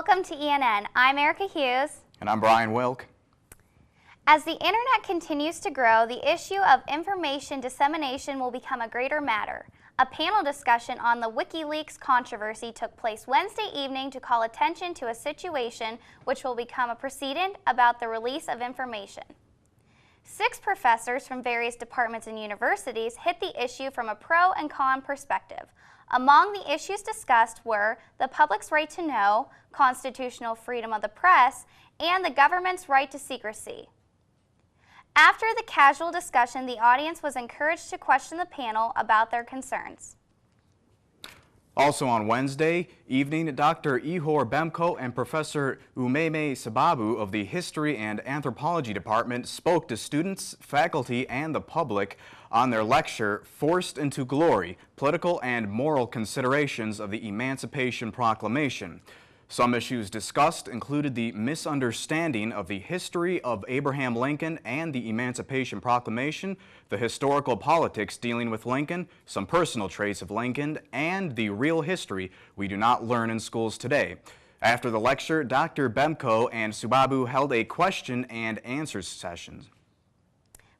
Welcome to ENN. I'm Erica Hughes. And I'm WIlk. As the internet continues to grow, the issue of information dissemination will become a greater matter. A panel discussion on the WikiLeaks controversy took place Wednesday evening to call attention to a situation which will become a precedent about the release of information. 6 professors from various departments and universities hit the issue from a pro and con perspective. Among the issues discussed were the public's right to know, constitutional freedom of the press, and the government's right to secrecy. After the casual discussion, the audience was encouraged to question the panel about their concerns. Also on Wednesday evening, Dr. Ihor Bemko and Professor Umeme Sababu of the History and Anthropology Department spoke to students, faculty, and the public on their lecture, Forced into Glory, Political and Moral Considerations of the Emancipation Proclamation. Some issues discussed included the misunderstanding of the history of Abraham Lincoln and the Emancipation Proclamation, the historical politics dealing with Lincoln, some personal traits of Lincoln, and the real history we do not learn in schools today. After the lecture, Dr. Bemko and Subabu held a question and answer session.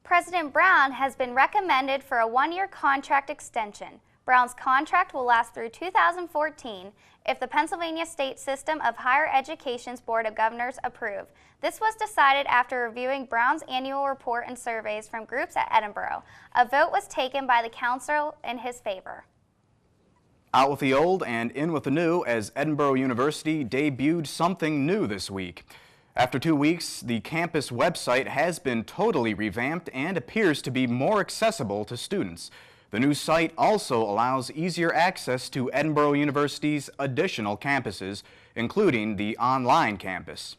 President Brown has been recommended for a 1-year contract extension. Brown's contract will last through 2014 if the Pennsylvania State System of Higher Education's Board of Governors approve. This was decided after reviewing Brown's annual report and surveys from groups at Edinboro. A vote was taken by the council in his favor. Out with the old and in with the new as Edinboro University debuted something new this week. After 2 weeks, the campus website has been totally revamped and appears to be more accessible to students. The new site also allows easier access to Edinboro University's additional campuses, including the online campus.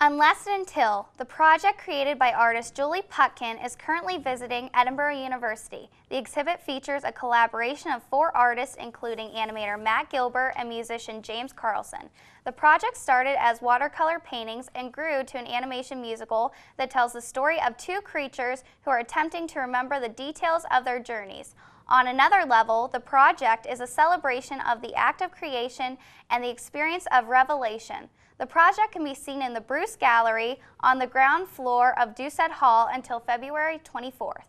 Unless and Until, the project created by artist Julie Putkin, is currently visiting Edinboro University. The exhibit features a collaboration of 4 artists, including animator Matt Gilbert and musician James Carlson. The project started as watercolor paintings and grew to an animation musical that tells the story of 2 creatures who are attempting to remember the details of their journeys. On another level, the project is a celebration of the act of creation and the experience of revelation. The project can be seen in the Bruce Gallery on the ground floor of Doucette Hall until February 24th.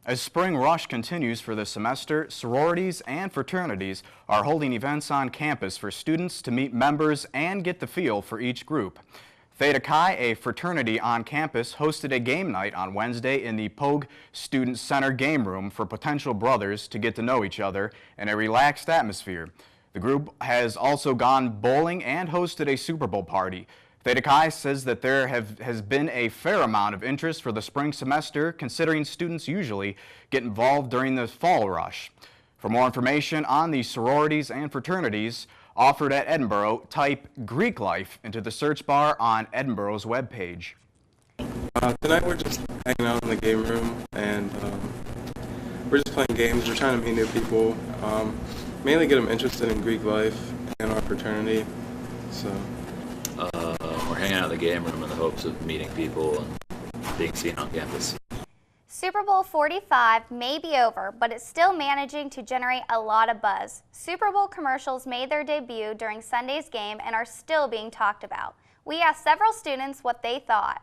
As spring rush continues for the semester, sororities and fraternities are holding events on campus for students to meet members and get the feel for each group. Theta Chi, a fraternity on campus, hosted a game night on Wednesday in the Pogue Student Center game room for potential brothers to get to know each other in a relaxed atmosphere. The group has also gone bowling and hosted a Super Bowl party. Theta Chi says that there has been a fair amount of interest for the spring semester, considering students usually get involved during the fall rush. For more information on the sororities and fraternities offered at Edinboro, type Greek life into the search bar on Edinboro's webpage. Tonight we're just hanging out in the game room and we're just playing games. We're trying to meet new people. Mainly get them interested in Greek life and our fraternity. So we're hanging out in the game room in the hopes of meeting people and being seen on campus. Super Bowl 45 may be over, but it's still managing to generate a lot of buzz. Super Bowl commercials made their debut during Sunday's game and are still being talked about. We asked several students what they thought.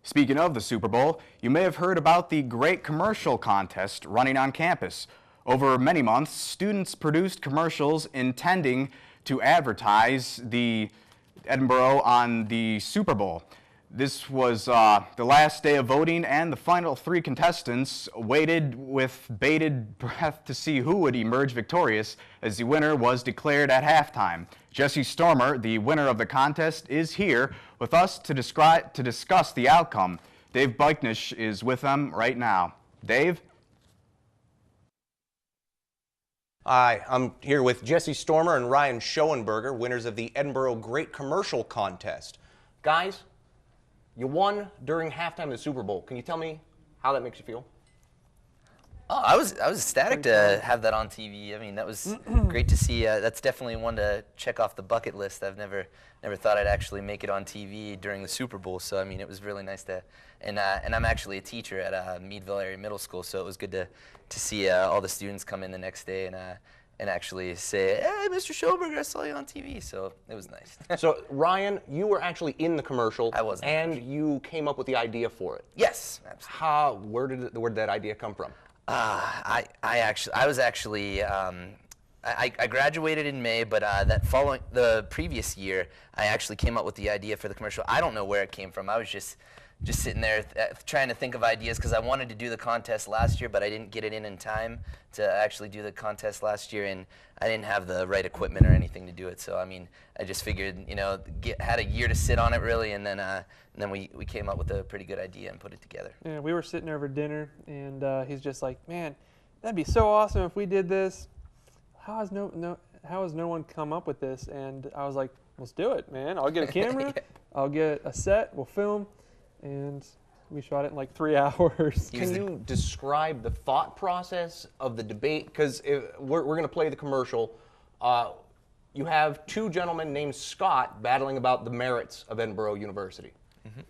Speaking of the Super Bowl, you may have heard about the Great Commercial Contest running on campus. Over many months, students produced commercials intending to advertise the Edinboro on the Super Bowl. This was the last day of voting, and the final 3 contestants waited with bated breath to see who would emerge victorious, as the winner was declared at halftime. Jesse Stormer, the winner of the contest, is here with us to discuss the outcome. Dave Byknish is with them right now. Dave? Hi, I'm here with Jesse Stormer and Ryan Schoenberger, winners of the Edinboro Great Commercial Contest. Guys, you won during halftime of the Super Bowl. Can you tell me how that makes you feel? Oh, I was ecstatic to have that on TV. I mean, that was great to see. That's definitely one to check off the bucket list. I've never thought I'd actually make it on TV during the Super Bowl. So I mean, it was really nice to. And I'm actually a teacher at Meadville Area Middle School, so it was good to see all the students come in the next day and actually say, "Hey, Mr. Schoenberger, I saw you on TV." So it was nice. So Ryan, you were actually in the commercial. I was in the and you came up with the idea for it. Yes, absolutely. Where did that idea come from? I graduated in May, but the previous year, I actually came up with the idea for the commercial. I don't know where it came from. I was just sitting there trying to think of ideas because I wanted to do the contest last year, but I didn't get it in time to actually do the contest last year, and I didn't have the right equipment or anything to do it. So I mean, I just figured, had a year to sit on it really, and then we came up with a pretty good idea and put it together. Yeah, we were sitting over dinner, and he's just like, "Man, that'd be so awesome if we did this. How has no one come up with this?" And I was like, "Let's do it, man. I'll get a camera, I'll get a set, we'll film." And we shot it in like 3 hours. Can you describe the thought process of the debate? Because we're going to play the commercial. You have two gentlemen named Scott battling about the merits of Edinboro University. Mm-hmm.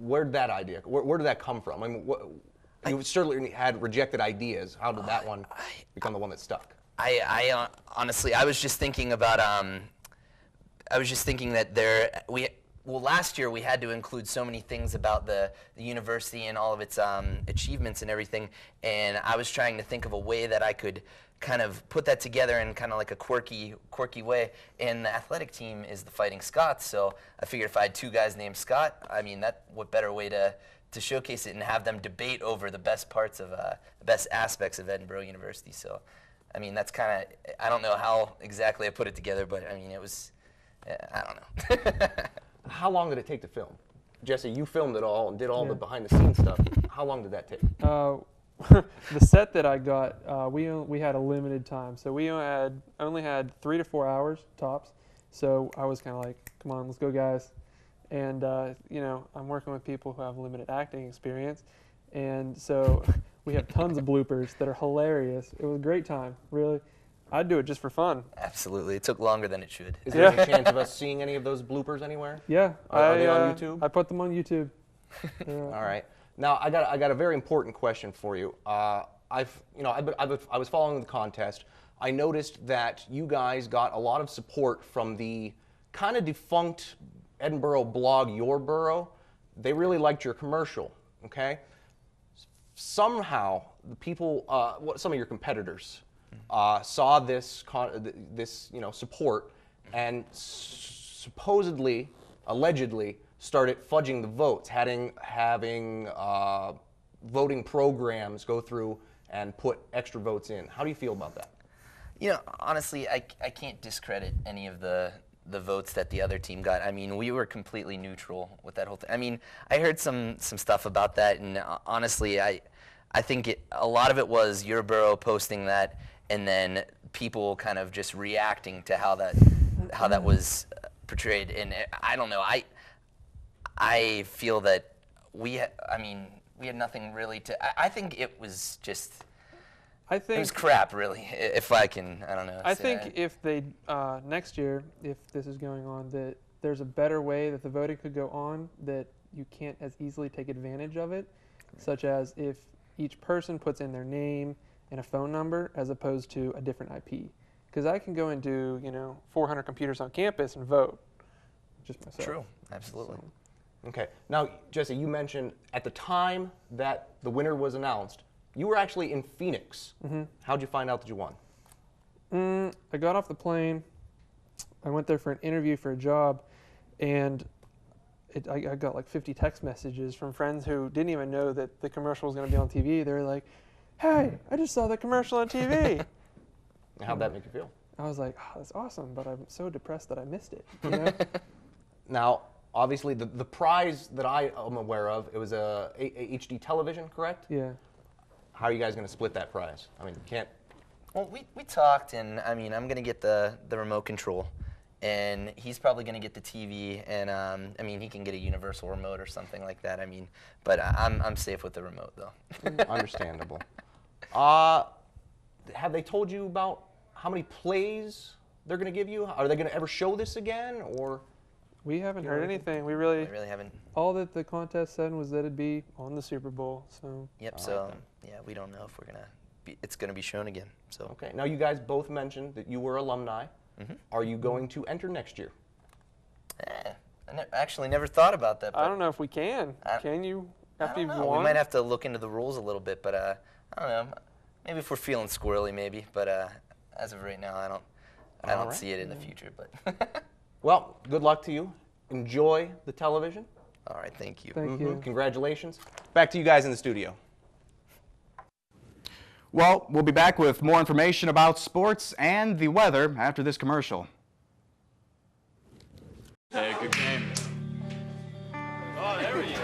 Where did that idea? Where did that come from? I mean, you certainly had rejected ideas. How did that one become the one that stuck? I honestly, I was just thinking about. I was just thinking that last year we had to include so many things about the university and all of its achievements and everything, and I was trying to think of a way that I could kind of put that together in kind of like a quirky way. And the athletic team is the Fighting Scots, so I figured if I had two guys named Scott, I mean, what better way to showcase it and have them debate over the best parts of the best aspects of Edinboro University. So, I mean, that's kind of, I don't know how exactly I put it together, but I mean, it was, I don't know. How long did it take to film? Jesse, you filmed it all and did all the behind-the-scenes stuff. How long did that take? The set that I got, we had a limited time, so we only had 3 to 4 hours tops. So I was kind of like, "Come on, let's go, guys." And I'm working with people who have limited acting experience, and so we have tons of bloopers that are hilarious. It was a great time, really. I'd do it just for fun. Absolutely. It took longer than it should. Is there any chance of us seeing any of those bloopers anywhere? Yeah. Are they on YouTube? I put them on YouTube. All right. Now I got a very important question for you. I was following the contest. I noticed that you guys got a lot of support from the kind of defunct Edinboro blog Your Borough. They really liked your commercial. Okay. Somehow the people, some of your competitors, saw this support and supposedly, allegedly, started fudging the votes, having voting programs go through and put extra votes in. How do you feel about that? Honestly, I can't discredit any of the votes that the other team got. I mean, we were completely neutral with that whole thing. I mean, I heard some stuff about that, and honestly, I think a lot of it was Your Borough posting that, and then people kind of just reacting to how that was portrayed. And I don't know. I feel that we had nothing really to. I think it was just. It was crap, really. If I don't know. I think if they next year, if this is going on, that there's a better way that the voting could go on, that you can't as easily take advantage of it, such as if each person puts in their name and a phone number as opposed to a different IP. Because I can go and do 400 computers on campus and vote, just myself. True, absolutely. So. Okay. Now, Jesse, you mentioned at the time that the winner was announced, you were actually in Phoenix. Mm-hmm. How'd you find out that you won? I got off the plane. I went there for an interview for a job, and I got like 50 text messages from friends who didn't even know that the commercial was going to be on TV. They were like, "Hey, I just saw the commercial on TV." How'd that make you feel? I was like, "Oh, that's awesome," but I'm so depressed that I missed it. Now, obviously, the prize that I am aware of, it was a HD television, correct? Yeah. How are you guys going to split that prize? I mean, you can't. Well, we talked, and I mean, I'm going to get the remote control, and he's probably going to get the TV, and I mean, he can get a universal remote or something like that. I mean, but I'm safe with the remote though. Understandable. Have they told you about how many plays they're going to give you? Are they going to ever show this again, or? We haven't heard anything. We really haven't. All that the contest said was that it'd be on the Super Bowl. So. Yep. So yeah, we don't know if we're gonna it's going to be shown again. So. Okay. Now you guys both mentioned that you were alumni. Are you going to enter next year? I actually never thought about that. I don't know if we can. Can you after you've won? We might have to look into the rules a little bit, but I don't know. Maybe if we're feeling squirrely, maybe. But as of right now, I don't see it in the future. But well, good luck to you. Enjoy the television. All right, thank you. Thank you. Congratulations. Back to you guys in the studio. Well, we'll be back with more information about sports and the weather after this commercial. Hey, good game. Oh, there we go.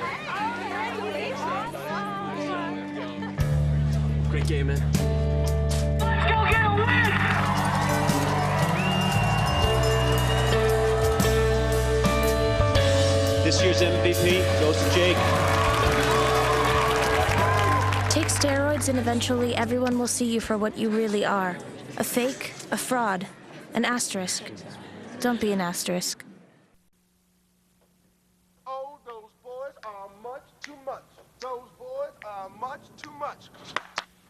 Great game, man. Let's go get a win! This year's MVP goes to Jake. Take steroids and eventually everyone will see you for what you really are. A fake, a fraud, an asterisk. Don't be an asterisk. Oh, those boys are much too much. Those boys are much too much.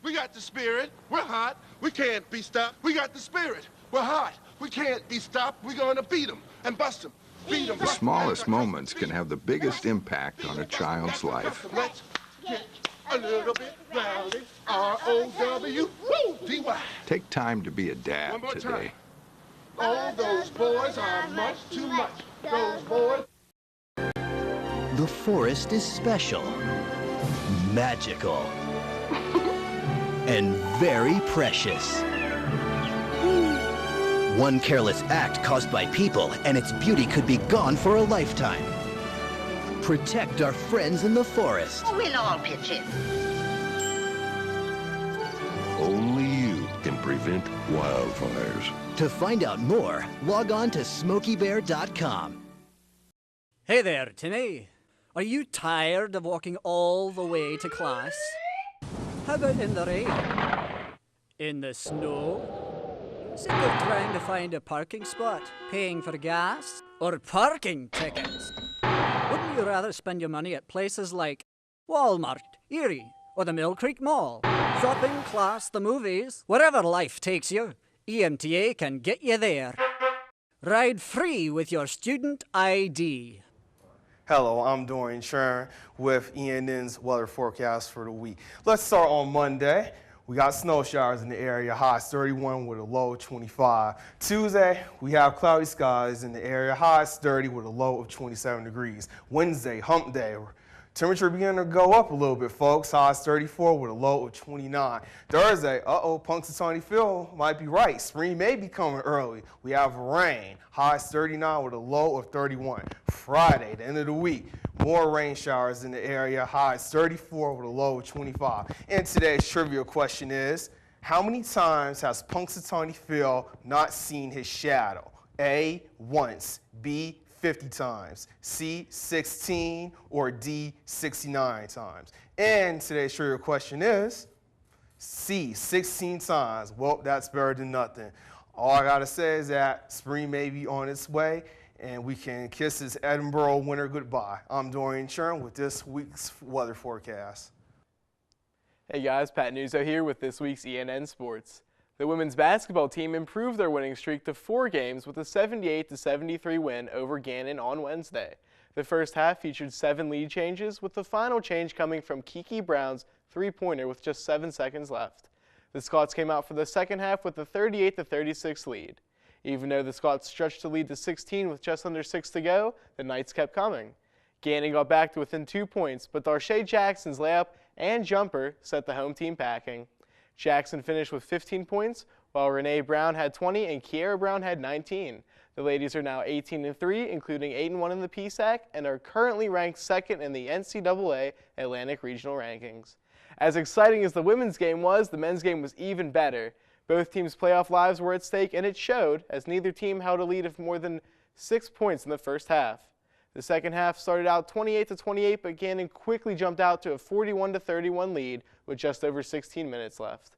We got the spirit. We're hot. We can't be stopped. We got the spirit. We're hot. We can't be stopped. We're going to beat them and bust them. Beat them. The smallest moments can have the biggest impact on a child's life. Let's get a little bit rowdy. R-O-W-D-Y. Take time to be a dad today. Oh, those boys are much too much. Those boys. The forest is special, magical, and very precious. One careless act caused by people, and its beauty could be gone for a lifetime. Protect our friends in the forest. We'll all pitch in. Only you can prevent wildfires. To find out more, log on to SmokeyBear.com. Hey there, Timmy. Are you tired of walking all the way to class? How about in the rain? In the snow? Sick of trying to find a parking spot, paying for gas, or parking tickets? Wouldn't you rather spend your money at places like Walmart, Erie, or the Mill Creek Mall? Shopping, class, the movies, wherever life takes you, EMTA can get you there. Ride free with your student ID. Hello, I'm Dorean Churn with ENN's weather forecast for the week. Let's start on Monday. We got snow showers in the area, highs 31 with a low of 25. Tuesday, we have cloudy skies in the area, highs 30 with a low of 27 degrees. Wednesday, hump day. Temperature beginning to go up a little bit, folks. Highs 34 with a low of 29. Thursday, Punxsutawney Phil might be right. Spring may be coming early. We have rain. Highs 39 with a low of 31. Friday, the end of the week, more rain showers in the area. Highs 34 with a low of 25. And today's trivia question is, how many times has Punxsutawney Phil not seen his shadow? A, once. B, 50 times, C, 16, or D, 69 times. And today's trivia question is C, 16 times. Well, that's better than nothing. All I gotta say is that spring may be on its way, and we can kiss this Edinboro winter goodbye. I'm Dorean Churn with this week's weather forecast. Hey guys, Pat Nuzzo here with this week's ENN Sports. The women's basketball team improved their winning streak to 4 games with a 78-73 win over Gannon on Wednesday. The first half featured 7 lead changes, with the final change coming from Kiki Brown's three-pointer with just 7 seconds left. The Scots came out for the second half with a 38-36 lead. Even though the Scots stretched the lead to 16 with just under 6 to go, the Knights kept coming. Gannon got back to within 2 points, but Darshea Jackson's layup and jumper set the home team packing. Jackson finished with 15 points, while Renee Brown had 20 and Kiera Brown had 19. The ladies are now 18-3, including 8-1 in the PSAC, and are currently ranked second in the NCAA Atlantic Regional Rankings. As exciting as the women's game was, the men's game was even better. Both teams' playoff lives were at stake, and it showed, as neither team held a lead of more than 6 points in the first half. The second half started out 28-28, but Gannon quickly jumped out to a 41-31 lead with just over 16 minutes left.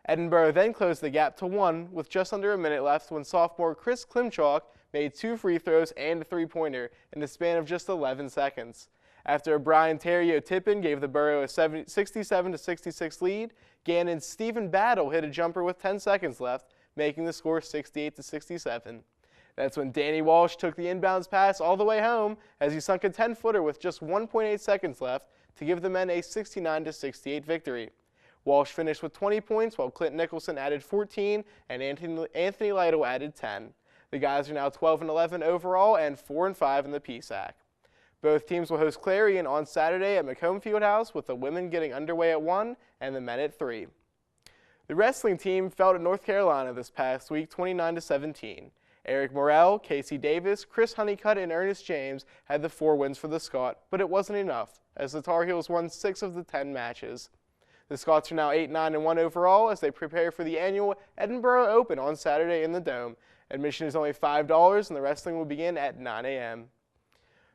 Edinboro then closed the gap to 1 with just under a minute left when sophomore Chris Klimchalk made 2 free throws and a three-pointer in the span of just 11 seconds. After a Brian Terrio tip-in gave the Borough a 67-66 lead, Gannon's Stephen Battle hit a jumper with 10 seconds left, making the score 68-67. That's when Danny Walsh took the inbounds pass all the way home as he sunk a 10-footer with just 1.8 seconds left to give the men a 69-68 victory. Walsh finished with 20 points while Clint Nicholson added 14 and Anthony Lytle added 10. The guys are now 12-11 overall and 4-5 in the PSAC. Both teams will host Clarion on Saturday at Macomb Fieldhouse, with the women getting underway at 1 and the men at 3. The wrestling team fell to North Carolina this past week 29-17. Eric Morrell, Casey Davis, Chris Honeycutt, and Ernest James had the 4 wins for the Scot, but it wasn't enough, as the Tar Heels won 6 of the 10 matches. The Scots are now 8-9-1 overall as they prepare for the annual Edinboro Open on Saturday in the Dome. Admission is only $5 and the wrestling will begin at 9 a.m.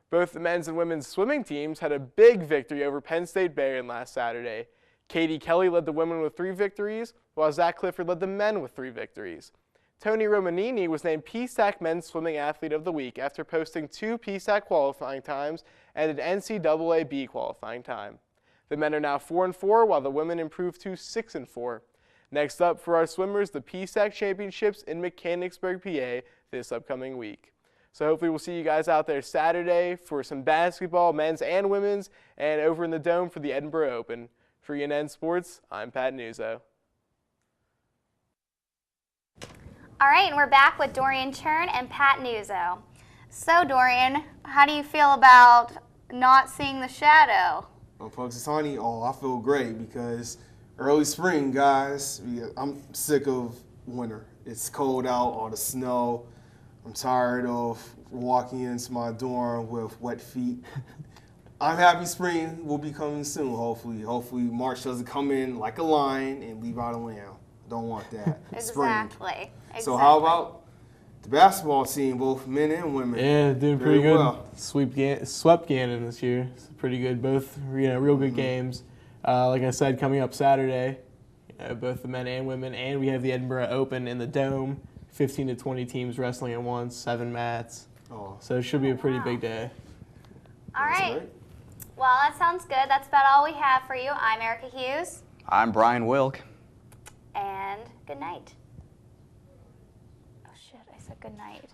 Both the men's and women's swimming teams had a big victory over Penn State Berrien last Saturday. Katie Kelly led the women with 3 victories, while Zach Clifford led the men with 3 victories. Tony Romanini was named PSAC Men's Swimming Athlete of the Week after posting 2 PSAC qualifying times and an NCAA qualifying time. The men are now 4-4, while the women improved to 6-4. Next up for our swimmers, the PSAC Championships in Mechanicsburg, PA, this upcoming week. So hopefully we'll see you guys out there Saturday for some basketball, men's and women's, and over in the Dome for the Edinboro Open. For ENN Sports, I'm Pat Nuzzo. All right, and we're back with Dorean Churn and Pat Nuzzo. So, Dorean, how do you feel about not seeing the shadow? On Punxsutawney, I feel great because early spring, guys, I'm sick of winter. It's cold out, all the snow. I'm tired of walking into my dorm with wet feet. I'm happy spring will be coming soon, hopefully. Hopefully March doesn't come in like a lion and leave out a lamb. Don't want that. Exactly. So how about the basketball team, both men and women? Yeah, doing pretty good. Well. Swept Gannon this year. It's pretty good. Both, real good games. Like I said, coming up Saturday, both the men and women, and we have the Edinboro Open in the Dome. 15 to 20 teams wrestling at once, 7 mats. So it should be a pretty big day. All right. Well, that sounds good. That's about all we have for you. I'm Erica Hughes. I'm Brian Wilk. And good night. Oh, shit, I said good night.